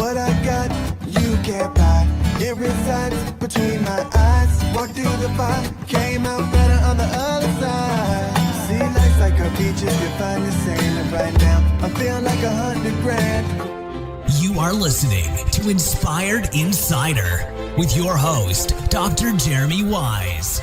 What I got, you can't buy. It resides between my eyes. Walked through the fire, came out better on the other side. See, life's like a beach if you find the sand. And right now, I'm feeling like 100 grand. You are listening to Inspired Insider with your host, Dr. Jeremy Wise.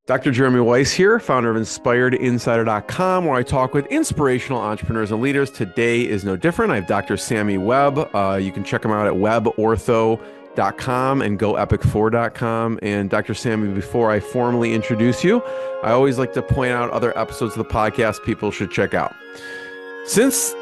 Dr. Jeremy Weiss here, founder of InspiredInsider.com, where I talk with inspirational entrepreneurs and leaders. Today is no different. I have Dr. Sami Webb. You can check him out at webbortho.com and goepic4.com. And Dr. Sami, before I formally introduce you, I always like to point out other episodes of the podcast people should check out. Since,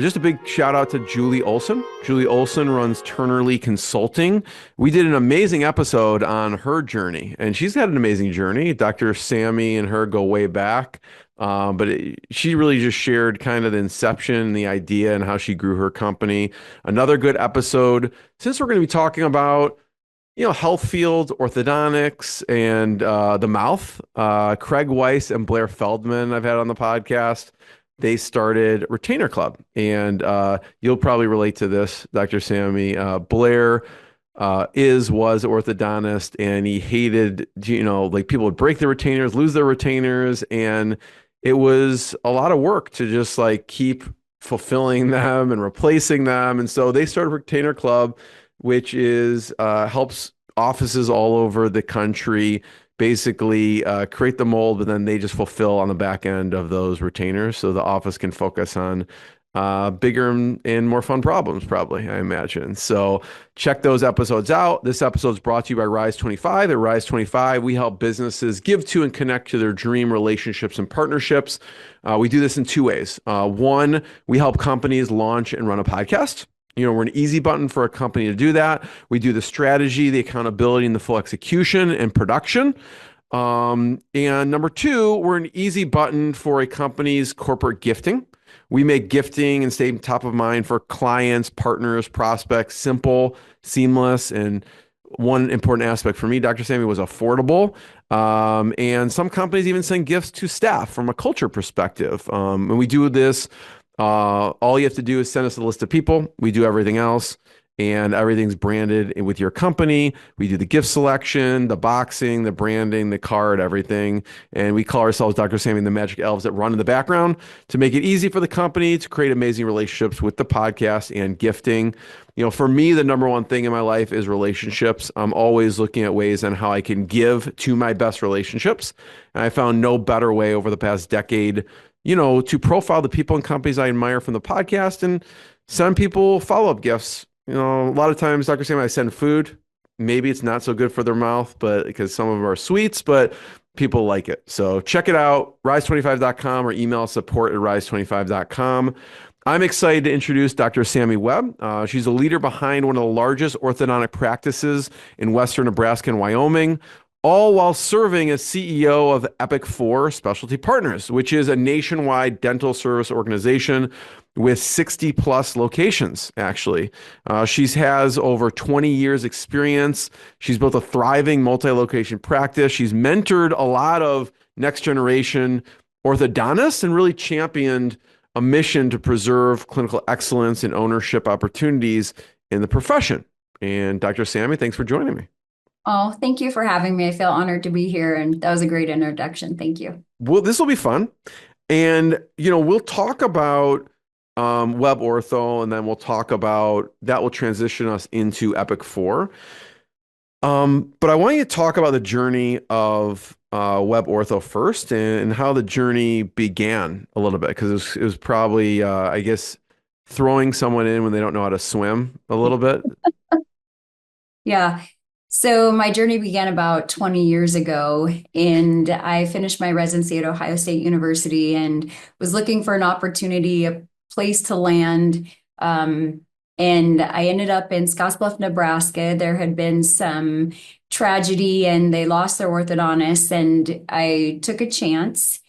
just a big shout out to Julie Olson. Julie Olson runs Turnerly Consulting. We did an amazing episode on her journey, and she's had an amazing journey. Dr. Sami and her go way back, she really just shared kind of the inception, the idea, and how she grew her company. Another good episode, since we're going to be talking about health field, orthodontics, and the mouth. Craig Weiss and Blair Feldman I've had on the podcast. They started Retainer Club, and you'll probably relate to this, Dr. Sami. Blair was orthodontist, and he hated, people would break their retainers, lose their retainers, and it was a lot of work to just keep fulfilling them and replacing them. And so they started Retainer Club, which is helps offices all over the country basically create the mold, but then they just fulfill on the back end of those retainers, so the office can focus on bigger and more fun problems, probably, I imagine. So check those episodes out. This episode is brought to you by Rise 25. At Rise 25, we help businesses give to and connect to their dream relationships and partnerships. We do this in two ways. One, we help companies launch and run a podcast. We're an easy button for a company to do that. We do the strategy, the accountability, and the full execution and production. And number two, we're an easy button for a company's corporate gifting. We make gifting and stay top of mind for clients, partners, prospects, simple, seamless, and one important aspect for me, Dr. Sami, was affordable. And some companies even send gifts to staff from a culture perspective. And we do this. All you have to do is send us a list of people. We do everything else, and everything's branded with your company. We do the gift selection, the boxing, the branding, the card, everything. And we call ourselves Dr. Sami and the Magic Elves that run in the background to make it easy for the company to create amazing relationships with the podcast and gifting. For me, the number one thing in my life is relationships. I'm always looking at ways on how I can give to my best relationships. And I found no better way over the past decade to profile the people and companies I admire from the podcast and send people follow-up gifts. A lot of times, Dr. Sami, I send food. Maybe it's not so good for their mouth, but because some of them are sweets, but people like it. So check it out, rise25.com, or email support@rise25.com. I'm excited to introduce Dr. Sami Webb. She's a leader behind one of the largest orthodontic practices in Western Nebraska and Wyoming, all while serving as CEO of EPIC4 Specialty Partners, which is a nationwide dental service organization with 60 plus locations, actually. She has over 20 years experience. She's built a thriving multi-location practice. She's mentored a lot of next generation orthodontists and really championed a mission to preserve clinical excellence and ownership opportunities in the profession. And Dr. Sami, thanks for joining me. Oh, thank you for having me. I feel honored to be here, and that was a great introduction. Thank you. Well, this will be fun. And, we'll talk about Webb Ortho, and then we'll talk about, that will transition us into EPIC4. But I want you to talk about the journey of Webb Ortho first and how the journey began a little bit, because it was probably, I guess, throwing someone in when they don't know how to swim a little bit. Yeah. So my journey began about 20 years ago, and I finished my residency at Ohio State University and was looking for an opportunity, a place to land. And I ended up in Scottsbluff, Nebraska. There had been some tragedy and they lost their orthodontist, and I took a chance.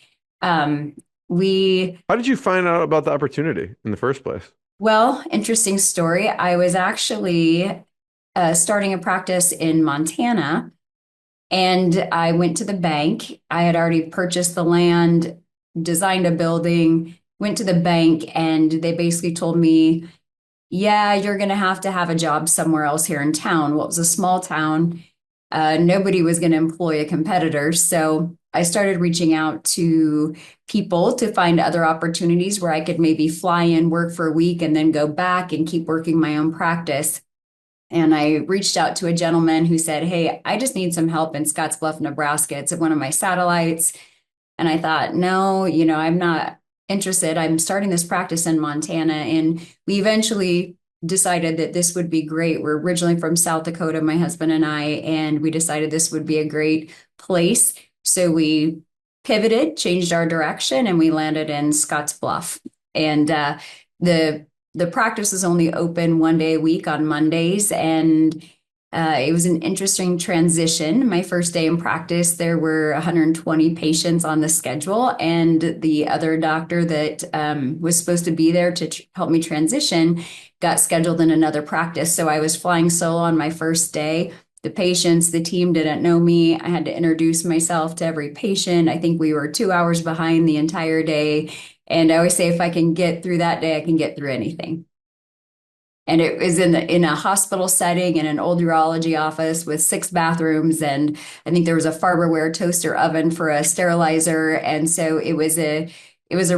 How did you find out about the opportunity in the first place? Well, interesting story. I was actually starting a practice in Montana, and I went to the bank. I had already purchased the land, designed a building, went to the bank, and they basically told me, yeah, you're going to have a job somewhere else here in town. Well, it was a small town. Nobody was going to employ a competitor. So I started reaching out to people to find other opportunities where I could maybe fly in, work for a week, and then go back and keep working my own practice. And I reached out to a gentleman who said, "Hey, I just need some help in Scottsbluff, Nebraska. It's one of my satellites." And I thought, no, I'm not interested. I'm starting this practice in Montana. And we eventually decided that this would be great. We're originally from South Dakota, my husband and I, and we decided this would be a great place. So we pivoted, changed our direction, and we landed in Scottsbluff. And the the practice is only open one day a week on Mondays, and it was an interesting transition. My first day in practice, there were 120 patients on the schedule, and the other doctor that was supposed to be there to help me transition got scheduled in another practice. So I was flying solo on my first day. The patients, the team didn't know me. I had to introduce myself to every patient. I think we were 2 hours behind the entire day. And I always say, if I can get through that day, I can get through anything. And it was in a hospital setting in an old urology office with 6 bathrooms, and I think there was a Farberware toaster oven for a sterilizer. And so it was a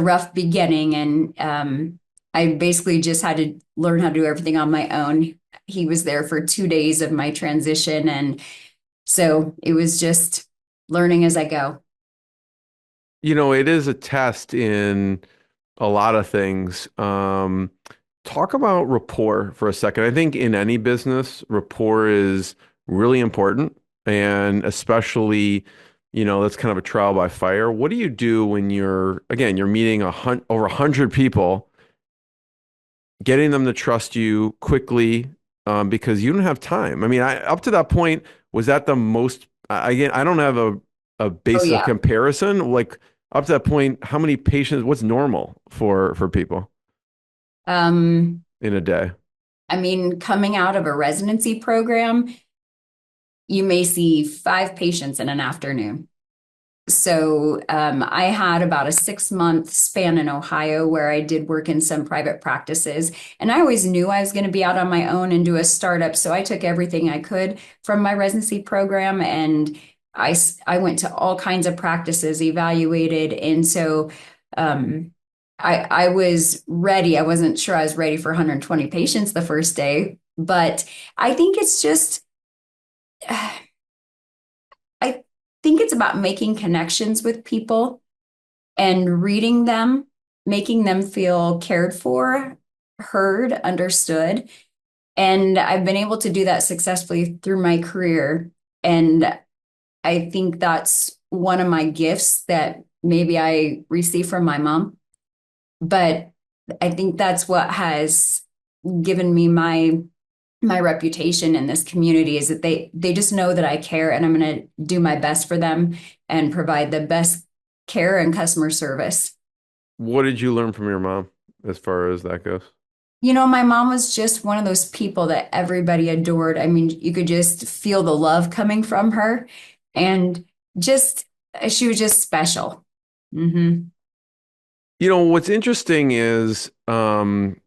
rough beginning, and I basically just had to learn how to do everything on my own. He was there for 2 days of my transition, and so it was just learning as I go. It is a test in a lot of things. Talk about rapport for a second. I think in any business, rapport is really important. And especially, that's kind of a trial by fire. What do you do when you're meeting over 100 people, getting them to trust you quickly, because you don't have time? I mean, up to that point, was that the most, again, I don't have a Oh base of yeah. comparison. Like up to that point, how many patients, what's normal for people Um, in a day? I mean, coming out of a residency program, you may see 5 patients in an afternoon. So I had about a 6 month span in Ohio where I did work in some private practices. And I always knew I was going to be out on my own and do a startup. So I took everything I could from my residency program, and I went to all kinds of practices, evaluated. And so I was ready. I wasn't sure I was ready for 120 patients the first day, but I think it's just, I think it's about making connections with people and reading them, making them feel cared for, heard, understood. And I've been able to do that successfully through my career. And I think that's one of my gifts that maybe I received from my mom. But I think that's what has given me my reputation in this community, is that they just know that I care, and I'm going to do my best for them and provide the best care and customer service. What did you learn from your mom as far as that goes? My mom was just one of those people that everybody adored. I mean, you could just feel the love coming from her, and just she was just special. Hmm. What's interesting is, from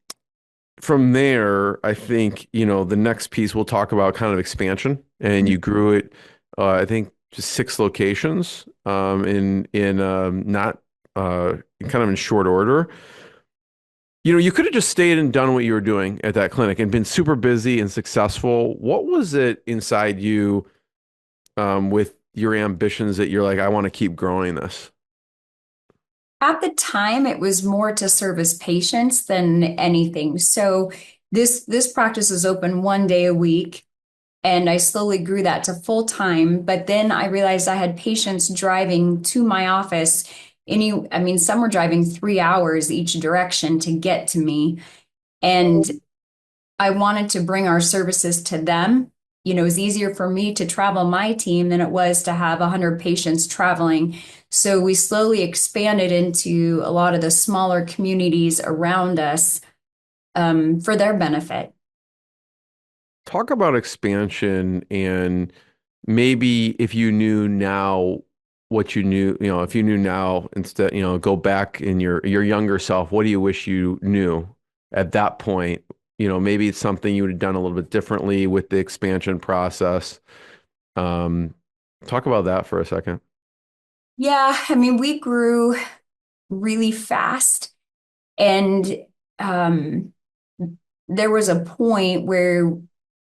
there, I think, the next piece we'll talk about kind of expansion, and you grew it, I think just 6 locations, in not kind of in short order. You could have just stayed and done what you were doing at that clinic and been super busy and successful. What was it inside you, with your ambitions that you're like, I want to keep growing this? At the time, it was more to service patients than anything. So this practice is open one day a week, and I slowly grew that to full time. But then I realized I had patients driving to my office. I mean, some were driving 3 hours each direction to get to me, and I wanted to bring our services to them. It was easier for me to travel my team than it was to have 100 patients traveling. So we slowly expanded into a lot of the smaller communities around us, for their benefit. Talk about expansion, and maybe if you knew now what you knew, if you knew now instead, go back in your younger self, what do you wish you knew at that point maybe it's something you would have done a little bit differently with the expansion process. Talk about that for a second. Yeah, I mean, we grew really fast, and um, there was a point where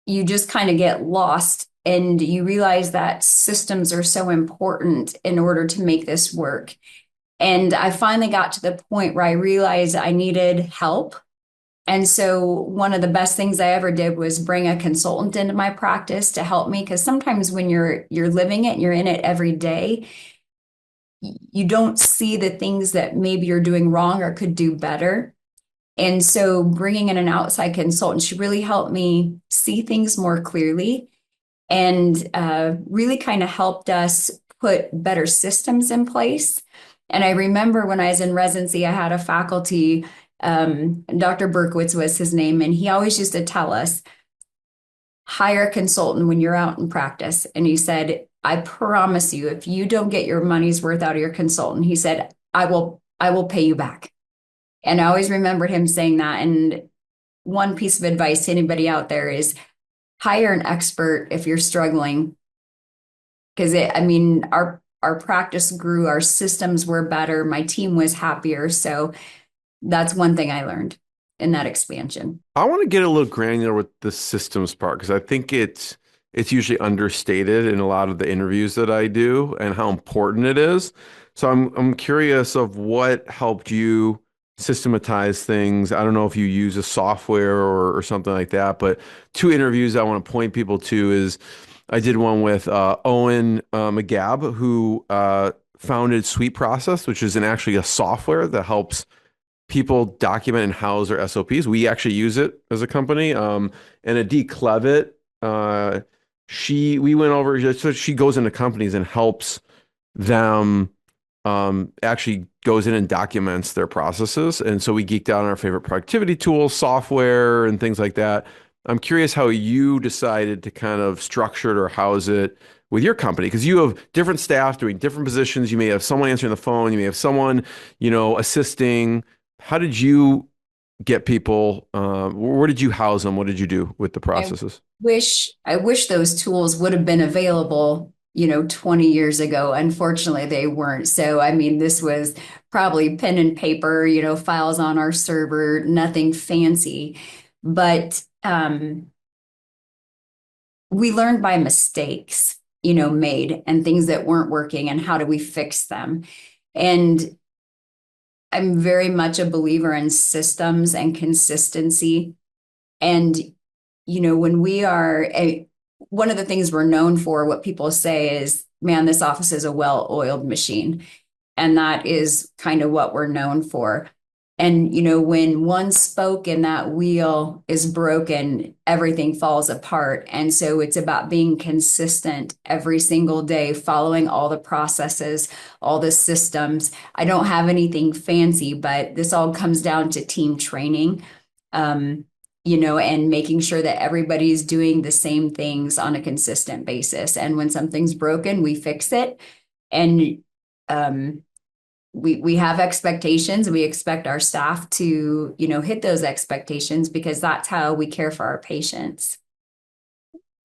you just kind of get lost and you realize that systems are so important in order to make this work. And I finally got to the point where I realized I needed help. And so one of the best things I ever did was bring a consultant into my practice to help me, because sometimes when you're living it and you're in it every day, you don't see the things that maybe you're doing wrong or could do better. And so bringing in an outside consultant, she really helped me see things more clearly, and really kind of helped us put better systems in place. And I remember when I was in residency, I had a faculty, Dr. Berkowitz was his name, and he always used to tell us, hire a consultant when you're out in practice. And he said, I promise you, if you don't get your money's worth out of your consultant, he said, I will pay you back. And I always remembered him saying that. And one piece of advice to anybody out there is hire an expert if you're struggling. Because our practice grew, our systems were better, my team was happier. So that's one thing I learned in that expansion. I want to get a little granular with the systems part, because I think it's usually understated in a lot of the interviews that I do and how important it is. So I'm curious of what helped you systematize things. I don't know if you use a software or something like that, but two interviews I want to point people to is I did one with Owen McGabb, who founded Sweet Process, which is actually a software that helps people document and house their SOPs. We actually use it as a company. And Adee Clevitt, we went over, so she goes into companies and helps them, actually goes in and documents their processes. And so we geeked out on our favorite productivity tools, software, and things like that. I'm curious how you decided to kind of structure it or house it with your company, because you have different staff doing different positions. You may have someone answering the phone, you may have someone, assisting. How did you get people? Where did you house them? What did you do with the processes? I wish those tools would have been available, 20 years ago. Unfortunately, they weren't. So, this was probably pen and paper, files on our server, nothing fancy. But we learned by mistakes, made, and things that weren't working, and how do we fix them? And I'm very much a believer in systems and consistency. And, when we are, one of the things we're known for, what people say is, man, this office is a well-oiled machine. And that is kind of what we're known for. And, when one spoke and that wheel is broken, everything falls apart. And so it's about being consistent every single day, following all the processes, all the systems. I don't have anything fancy, but this all comes down to team training, and making sure that everybody's doing the same things on a consistent basis. And when something's broken, we fix it. And, we have expectations, and we expect our staff to, hit those expectations, because that's how we care for our patients.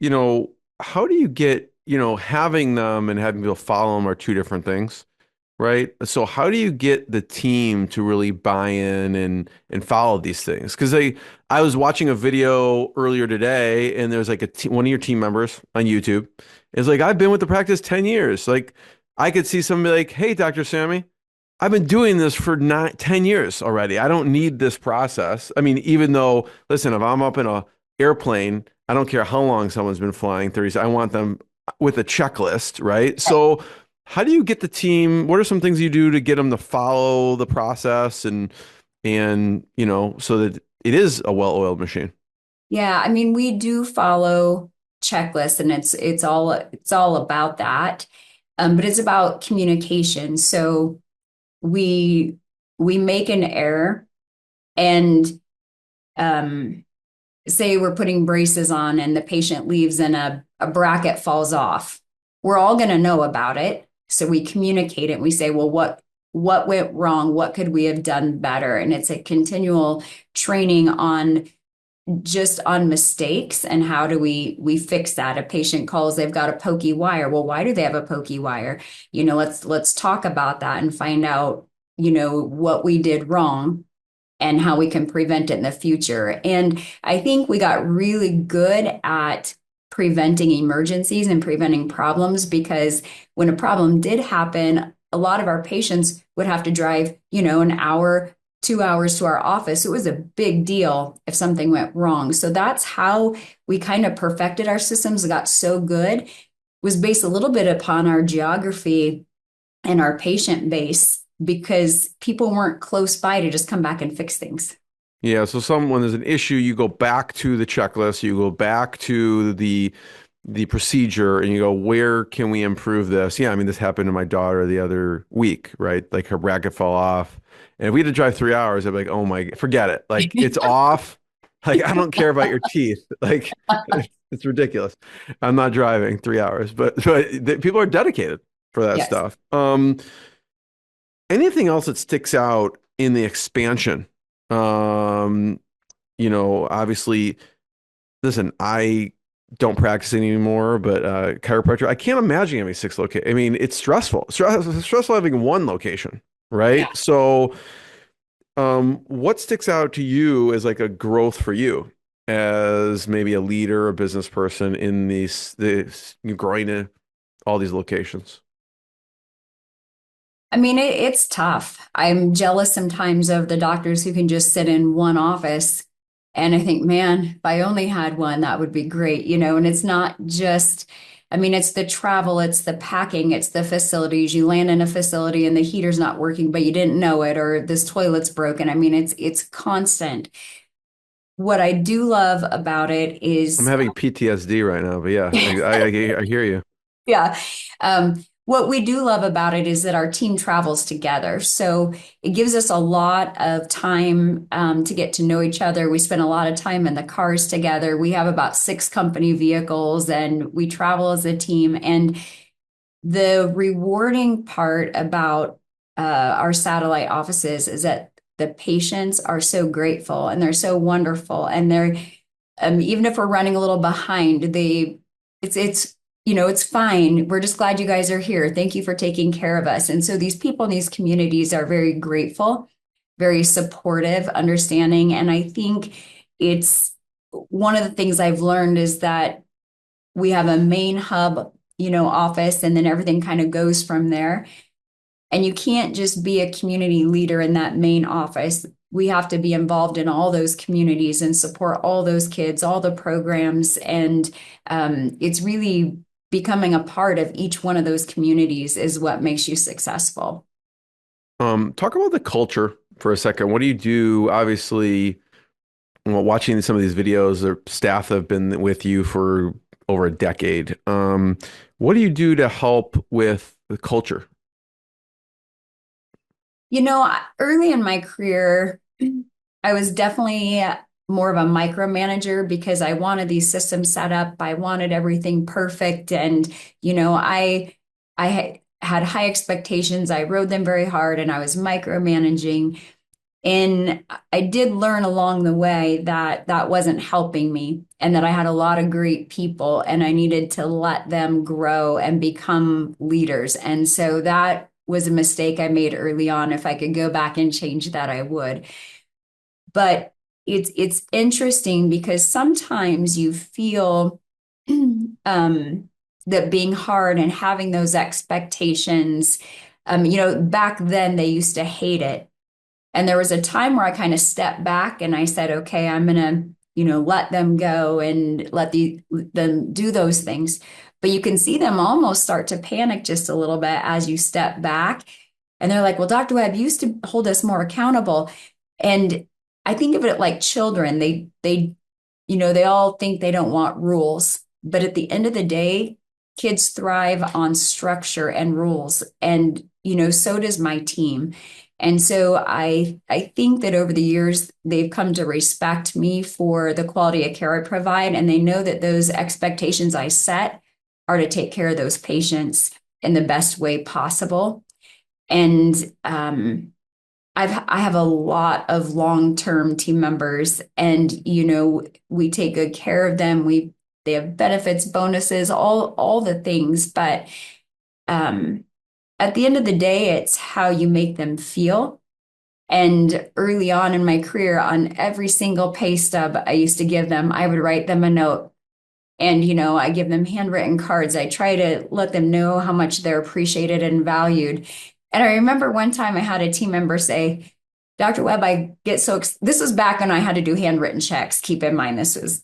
How do you get, having them and having people follow them are two different things, right? So how do you get the team to really buy in and follow these things? Because I was watching a video earlier today, and there's like one of your team members on YouTube is like, I've been with the practice 10 years. Like, I could see somebody like, hey, Dr. Sami, I've been doing this for 10 years already. I don't need this process. Even though, listen, if I'm up in an airplane, I don't care how long someone's been flying, 30, I want them with a checklist, right? So how do you get the team? What are some things you do to get them to follow the process and so that it is a well-oiled machine? Yeah, we do follow checklists, and it's all about that. But it's about communication. So we make an error, and say we're putting braces on and the patient leaves and a bracket falls off. We're all going to know about it. So we communicate it. We say, well, what went wrong? What could we have done better? And it's a continual training on just on mistakes and how do we fix that. A patient calls, they've got a pokey wire. Well, why do they have a pokey wire? Let's talk about that and find out, what we did wrong and how we can prevent it in the future. And I think we got really good at preventing emergencies and preventing problems, because when a problem did happen, a lot of our patients would have to drive, an hour, 2 hours to our office. It was a big deal if something went wrong. So that's how we kind of perfected our systems, got so good, was based a little bit upon our geography and our patient base, because people weren't close by to just come back and fix things. Yeah. So when there's an issue, you go back to the checklist, you go back to the procedure, and you go, where can we improve this? Yeah. I mean, this happened to my daughter the other week, right? Like her bracket fell off. And if we had to drive 3 hours, I'd be like, oh my, forget it. Like it's off. Like, I don't care about your teeth. Like it's ridiculous. I'm not driving 3 hours, but people are dedicated for that Yes. stuff. Anything else that sticks out in the expansion? Obviously, listen, I don't practice anymore, but chiropractor, I can't imagine having 6 locations. I mean, it's stressful. Stressful having one location, right? Yeah. So, what sticks out to you as like a growth for you as maybe a leader, a business person in this growing in all these locations? I mean, it's tough. I'm jealous sometimes of the doctors who can just sit in one office. And I think, man, if I only had one, that would be great, and it's not just, I mean, it's the travel, it's the packing, it's the facilities. You land in a facility and the heater's not working, but you didn't know it, or this toilet's broken. I mean, it's constant. What I do love about it is, I'm having PTSD right now, but yeah, I hear you. yeah. What we do love about it is that our team travels together. So it gives us a lot of time to get to know each other. We spend a lot of time in the cars together. We have about 6 company vehicles and we travel as a team. And the rewarding part about our satellite offices is that the patients are so grateful and they're so wonderful. And they're, even if we're running a little behind, it's fine. We're just glad you guys are here. Thank you for taking care of us. And so these people in these communities are very grateful, very supportive, understanding. And I think it's one of the things I've learned is that we have a main hub, office, and then everything kind of goes from there. And you can't just be a community leader in that main office. We have to be involved in all those communities and support all those kids, all the programs. And it's really becoming a part of each one of those communities is what makes you successful. Talk about the culture for a second. What do you do? Obviously, watching some of these videos, the staff have been with you for over a decade. What do you do to help with the culture? Early in my career, I was definitely more of a micromanager because I wanted these systems set up. I wanted everything perfect. And, I had high expectations. I rode them very hard and I was micromanaging. And I did learn along the way that that wasn't helping me and that I had a lot of great people and I needed to let them grow and become leaders. And so that was a mistake I made early on. If I could go back and change that, I would. But it's interesting because sometimes you feel that being hard and having those expectations, back then they used to hate it. And there was a time where I kind of stepped back and I said, okay, I'm going to, let them go and let them do those things. But you can see them almost start to panic just a little bit as you step back. And they're like, well, Dr. Webb used to hold us more accountable. And I think of it like children. They all think they don't want rules. But at the end of the day, kids thrive on structure and rules. And, so does my team. And so I think that over the years, they've come to respect me for the quality of care I provide. And they know that those expectations I set are to take care of those patients in the best way possible. And I have a lot of long-term team members, and we take good care of them. They have benefits, bonuses, all the things, but um, at the end of the day, it's how you make them feel. And early on in my career, on every single pay stub I used to give them, I would write them a note. And, I give them handwritten cards. I try to let them know how much they're appreciated and valued. And I remember one time I had a team member say, Dr. Webb, I get this was back when I had to do handwritten checks. Keep in mind, this was,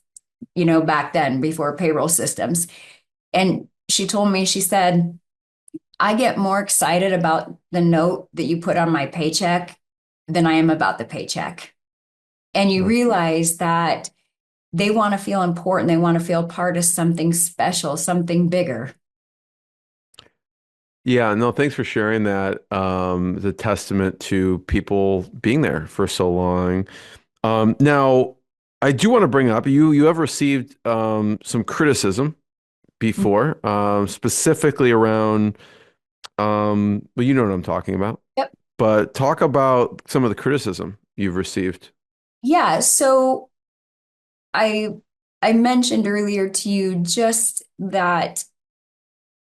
back then before payroll systems. And she told me, she said, I get more excited about the note that you put on my paycheck than I am about the paycheck. And you realize that they want to feel important. They want to feel part of something special, something bigger. Yeah, no, thanks for sharing that. It's a testament to people being there for so long. Now, I do want to bring up you have received some criticism before, specifically around well, you know what I'm talking about. Yep. But talk about some of the criticism you've received. Yeah. So I I mentioned earlier to you just that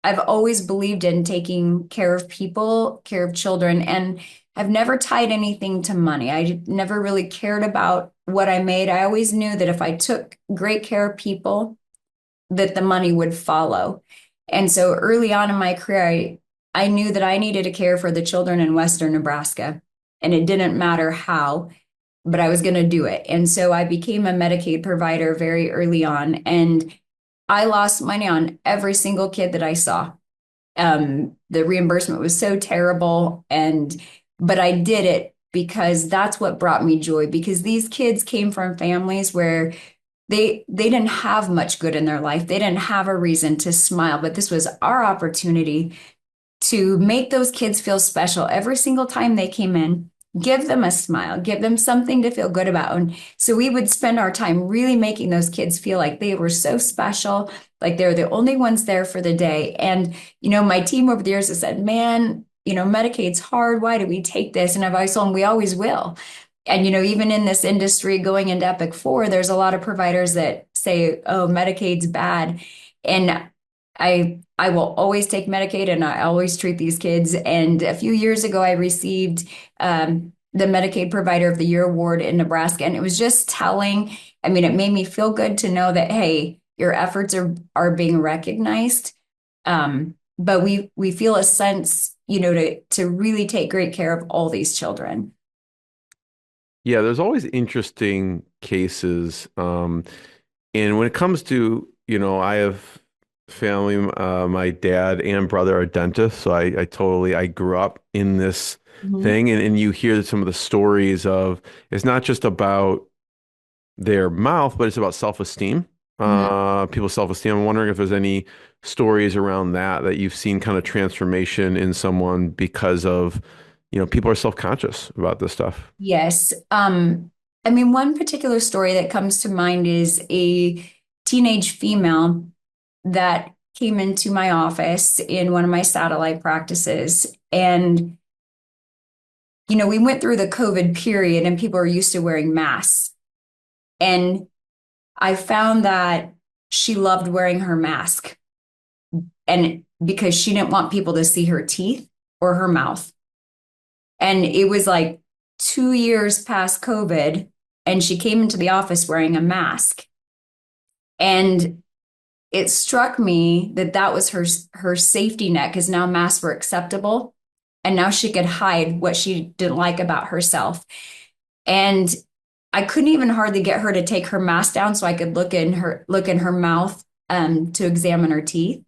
I've always believed in taking care of people, care of children, and I've never tied anything to money. I never really cared about what I made. I always knew that if I took great care of people, that the money would follow. And so early on in my career, I knew that I needed to care for the children in Western Nebraska, and it didn't matter how, but I was going to do it. And so I became a Medicaid provider very early on, and I lost money on every single kid that I saw. The reimbursement was so terrible, but I did it because that's what brought me joy, because these kids came from families where they didn't have much good in their life. They didn't have a reason to smile, but this was our opportunity to make those kids feel special every single time they came in. Give them a smile, give them something to feel good about. And so we would spend our time really making those kids feel like they were so special, like they're the only ones there for the day. And, my team over the years has said, man, Medicaid's hard. Why do we take this? And I've always told them we always will. And, even in this industry going into EPIC4, there's a lot of providers that say, oh, Medicaid's bad. And I will always take Medicaid, and I always treat these kids. And a few years ago, I received the Medicaid Provider of the Year award in Nebraska. And it was just telling. I mean, it made me feel good to know that, hey, your efforts are being recognized. But we feel a sense, to really take great care of all these children. Yeah, there's always interesting cases. And when it comes to, I have family, my dad and brother are dentists. So I grew up in this thing. And you hear some of the stories of, it's not just about their mouth, but it's about self-esteem, people's self-esteem. I'm wondering if there's any stories around that you've seen kind of transformation in someone because of, people are self-conscious about this stuff. Yes. I mean, one particular story that comes to mind is a teenage female that came into my office in one of my satellite practices. And, we went through the COVID period and people are used to wearing masks. And I found that she loved wearing her mask, and because she didn't want people to see her teeth or her mouth. And it was like 2 years past COVID, and she came into the office wearing a mask. And it struck me that was her safety net, because now masks were acceptable, and now she could hide what she didn't like about herself. And I couldn't even hardly get her to take her mask down so I could look in her mouth to examine her teeth.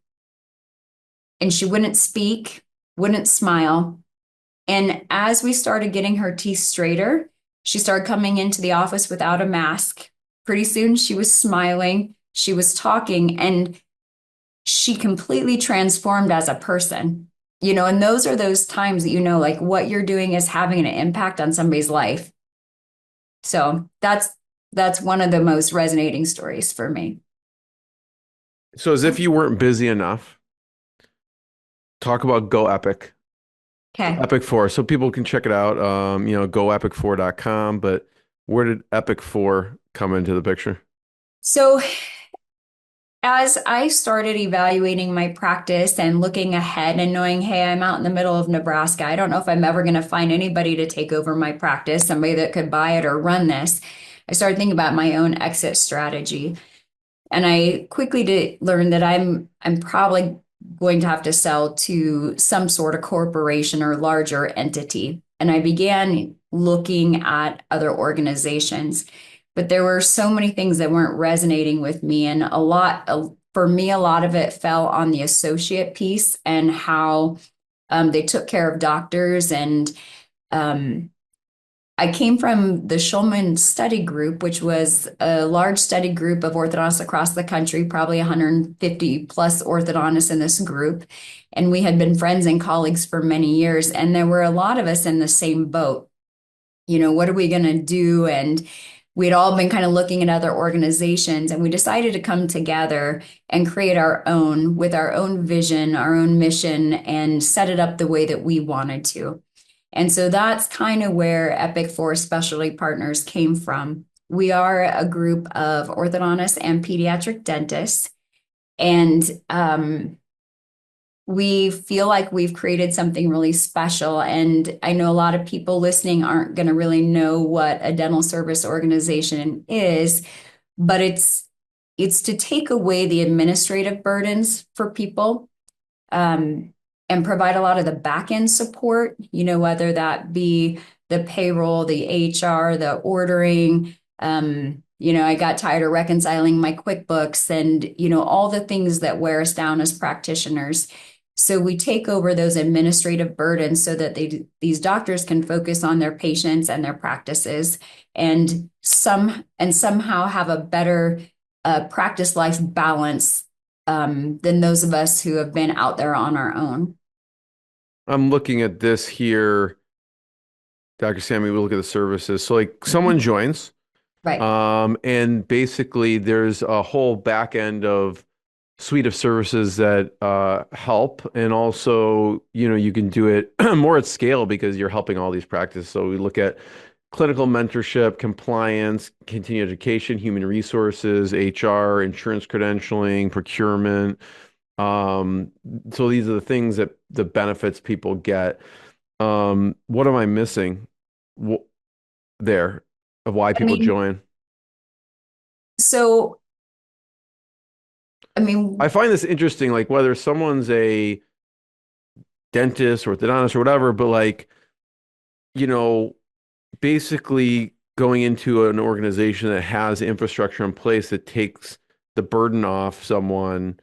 And she wouldn't speak, wouldn't smile. And as we started getting her teeth straighter, she started coming into the office without a mask. Pretty soon she was smiling, she was talking, and she completely transformed as a person. And those are those times that like what you're doing is having an impact on somebody's life. So that's one of the most resonating stories for me. So as if you weren't busy enough, talk about Go Epic. Okay. EPIC4. So people can check it out. Go epic4.com. But where did EPIC4 come into the picture? So as I started evaluating my practice and looking ahead and knowing, hey, I'm out in the middle of Nebraska. I don't know if I'm ever going to find anybody to take over my practice, somebody that could buy it or run this. I started thinking about my own exit strategy. And I quickly did learn that I'm probably going to have to sell to some sort of corporation or larger entity. And I began looking at other organizations, but there were so many things that weren't resonating with me. And for me, a lot of it fell on the associate piece and how they took care of doctors. And I came from the Schulman Study Group, which was a large study group of orthodontists across the country, probably 150 plus orthodontists in this group. And we had been friends and colleagues for many years. And there were a lot of us in the same boat. What are we going to do? And we'd all been kind of looking at other organizations, and we decided to come together and create our own with our own vision, our own mission, and set it up the way that we wanted to. And so that's kind of where EPIC4 Specialty Partners came from. We are a group of orthodontists and pediatric dentists, and we feel like we've created something really special. And I know a lot of people listening aren't going to really know what a dental service organization is, but it's to take away the administrative burdens for people. And provide a lot of the back end support, whether that be the payroll, the HR, the ordering. I got tired of reconciling my QuickBooks and, all the things that wear us down as practitioners. So we take over those administrative burdens so that these doctors can focus on their patients and their practices and somehow have a better practice life balance than those of us who have been out there on our own. I'm looking at this here, Dr. Sami. We look at the services. So like someone joins, right? And basically there's a whole back end of suite of services that help. And also, you can do it more at scale because you're helping all these practices. So we look at clinical mentorship, compliance, continuing education, human resources, HR, insurance credentialing, procurement. So these are the things that the benefits people get. What am I missing there of why people join? So, I find this interesting, like whether someone's a dentist or orthodontist or whatever, but like, basically going into an organization that has infrastructure in place that takes the burden off someone.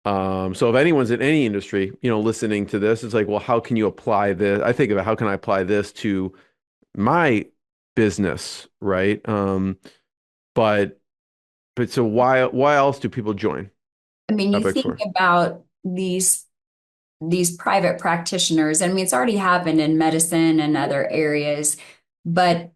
So if anyone's in any industry, listening to this, it's like, well, how can you apply this? I think about how can I apply this to my business, right? But so why else do people join? You think about these private practitioners. It's already happened in medicine and other areas, but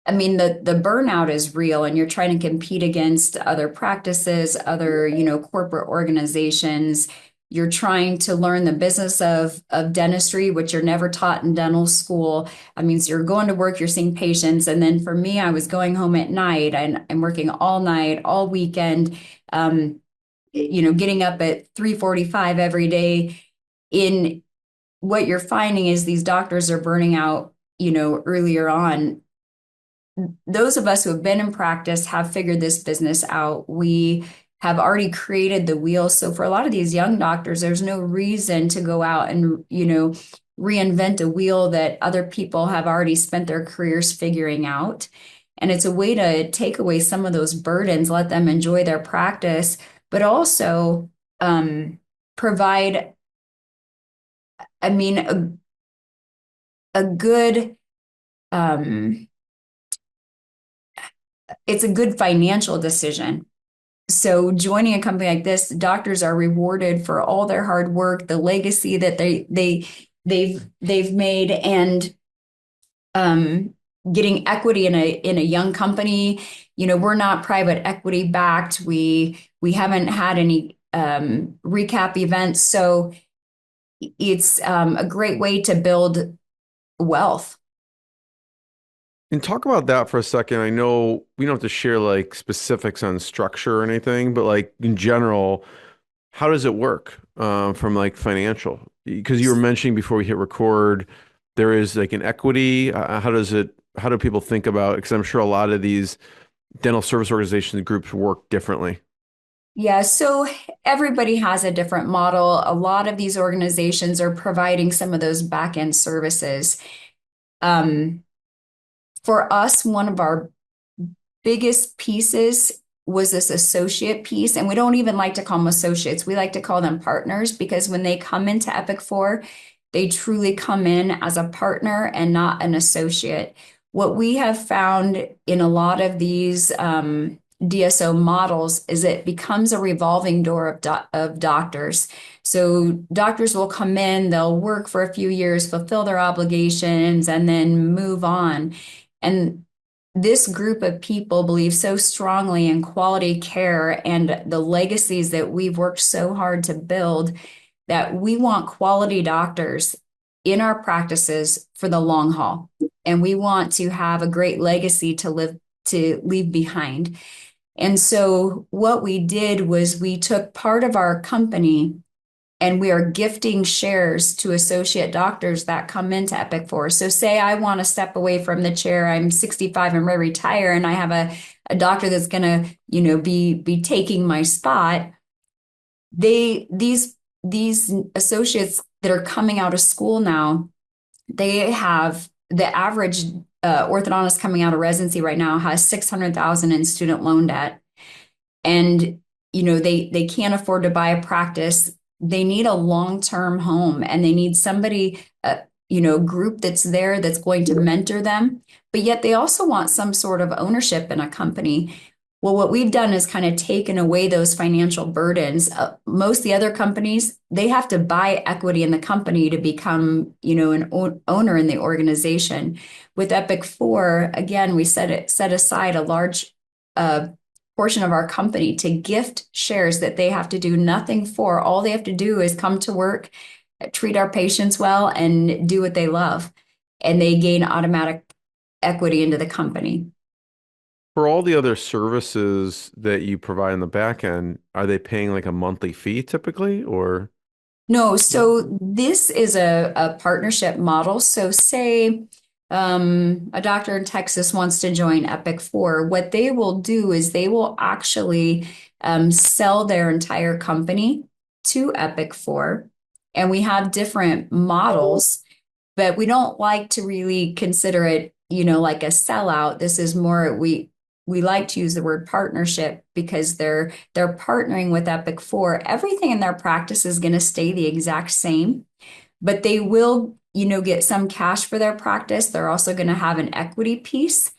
the burnout is real, and you're trying to compete against other practices, other, corporate organizations. You're trying to learn the business of dentistry, which you're never taught in dental school. So you're going to work, you're seeing patients. And then for me, I was going home at night and I'm working all night, all weekend, getting up at 3:45 every day. In what you're finding is these doctors are burning out, earlier on. Those of us who have been in practice have figured this business out. We have already created the wheel. So for a lot of these young doctors, there's no reason to go out and, reinvent a wheel that other people have already spent their careers figuring out. And it's a way to take away some of those burdens, let them enjoy their practice, but also provide, a good, it's a good financial decision. So joining a company like this, doctors are rewarded for all their hard work, the legacy that they've made, and getting equity in a young company. We're not private equity backed. We haven't had any recap events. So it's a great way to build wealth. And talk about that for a second. I know we don't have to share like specifics on structure or anything, but like in general, how does it work from like financial? Because you were mentioning before we hit record, there is like an equity. How do people think about it? Because I'm sure a lot of these dental service organizations and groups work differently. Yeah, so everybody has a different model. A lot of these organizations are providing some of those back end services. Um, for us, one of our biggest pieces was this associate piece, and we don't even like to call them associates. We like to call them partners because when they come into EPIC4, they truly come in as a partner and not an associate. What we have found in a lot of these DSO models is it becomes a revolving door of doctors. So doctors will come in, they'll work for a few years, fulfill their obligations, and then move on. And this group of people believe so strongly in quality care and the legacies that we've worked so hard to build that we want quality doctors in our practices for the long haul. And we want to have a great legacy to leave behind. And so what we did was we took part of our company and we are gifting shares to associate doctors that come into EPIC4. So say I want to step away from the chair, I'm 65, I'm ready to retire, and I have a doctor that's going to, be taking my spot. These associates that are coming out of school now, they have the average orthodontist coming out of residency right now has 600,000 in student loan debt. And, they can't afford to buy a practice. They need a long-term home and they need somebody, group that's there that's going to mentor them. But yet they also want some sort of ownership in a company. Well, what we've done is kind of taken away those financial burdens. Most of the other companies, they have to buy equity in the company to become, an owner in the organization. With EPIC4, again, we set aside a large portion of our company to gift shares that they have to do nothing for. All they have to do is come to work, treat our patients well, and do what they love. And they gain automatic equity into the company. For all the other services that you provide in the back end, are they paying like a monthly fee typically or? No, so this is a partnership model. So say a doctor in Texas wants to join EPIC4. What they will do is they will actually sell their entire company to EPIC4. And we have different models, but we don't like to really consider it, like a sellout. This is more, we like to use the word partnership because they're partnering with EPIC4. Everything in their practice is going to stay the exact same, but they will, get some cash for their practice. They're also going to have an equity piece.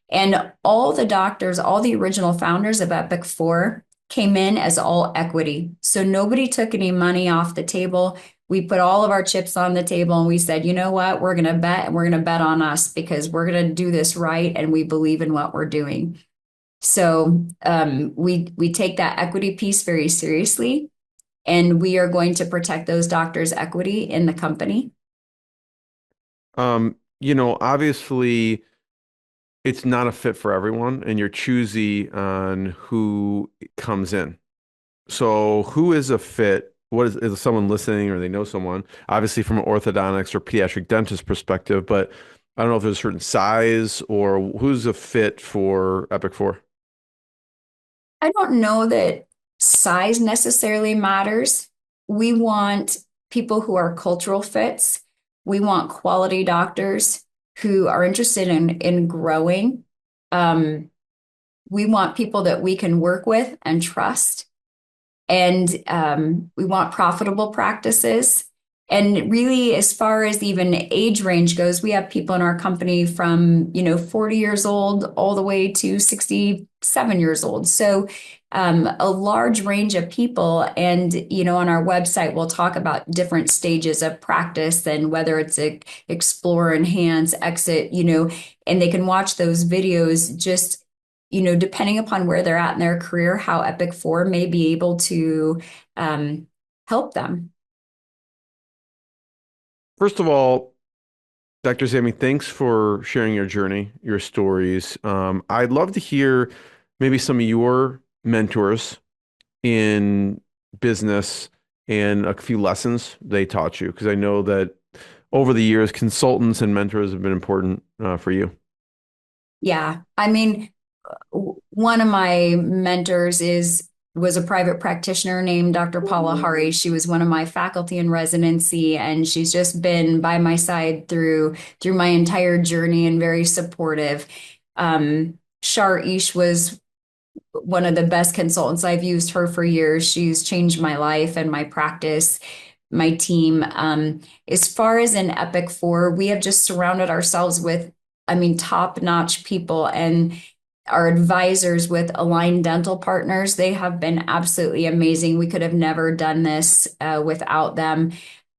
And all the doctors, all the original founders of EPIC4 came in as all equity. So nobody took any money off the table. We put all of our chips on the table and we said, you know what, we're going to bet and we're going to bet on us because we're going to do this right and we believe in what we're doing. So we take that equity piece very seriously and we are going to protect those doctors' equity in the company. Obviously it's not a fit for everyone and you're choosy on who comes in. So who is a fit? What is someone listening or they know someone, obviously from an orthodontics or pediatric dentist perspective, but I don't know if there's a certain size or who's a fit for EPIC4. I don't know that size necessarily matters. We want people who are cultural fits. We want quality doctors who are interested in growing. We want people that we can work with and trust. And we want profitable practices. And really, as far as even age range goes, we have people in our company from, 40 years old all the way to 67 years old. So a large range of people. And, on our website, we'll talk about different stages of practice and whether it's explore, enhance, exit, and they can watch those videos just depending upon where they're at in their career, how EPIC4 may be able to help them. first of all, Dr. Sami, thanks for sharing your journey, your stories. I'd love to hear maybe some of your mentors in business and a few lessons they taught you, because I know that over the years, consultants and mentors have been important for you. Yeah. I mean, one of my mentors was a private practitioner named Dr. Paula Hari. She was one of my faculty in residency, and she's just been by my side through my entire journey and very supportive. Shar Ish was one of the best consultants. I've used her for years. She's changed my life and my practice, my team. As far as in EPIC4, we have just surrounded ourselves with, I mean, top-notch people, and our advisors with Aligned Dental Partners. They have been absolutely amazing. We could have never done this without them.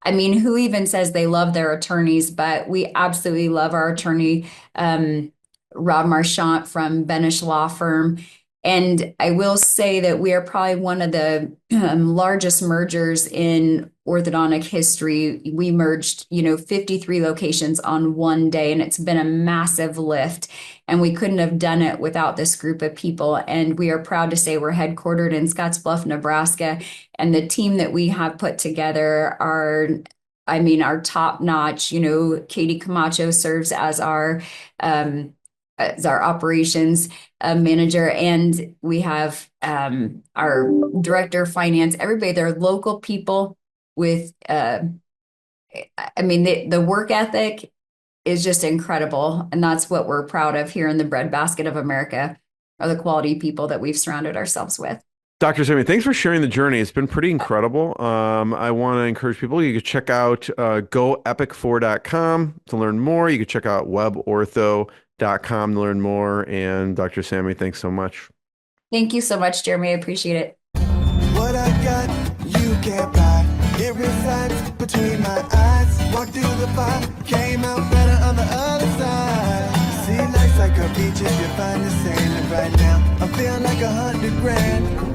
I mean, who even says they love their attorneys, but we absolutely love our attorney, Rob Marchant from Benish Law Firm. And I will say that we are probably one of the largest mergers in orthodontic history. We merged, 53 locations on one day, and it's been a massive lift. And we couldn't have done it without this group of people. And we are proud to say we're headquartered in Scottsbluff, Nebraska. And the team that we have put together are top notch. Katie Camacho serves as our operations manager, and we have our director of finance. Everybody, they're local people with, the work ethic is just incredible, and that's what we're proud of here in the breadbasket of America, are the quality people that we've surrounded ourselves with. Dr. Sami, thanks for sharing the journey. It's been pretty incredible. I want to encourage people, you could check out goepic4.com to learn more. You could check out webortho.com to learn more. And Dr. Sami, thanks so much. Thank you so much, Jeremy. I appreciate it. What I got, you can't buy. It resides between my eyes. Walked through the fire, came out better on the other side. See, life's like a beach if you find the sailing right now. I feel like 100 grand.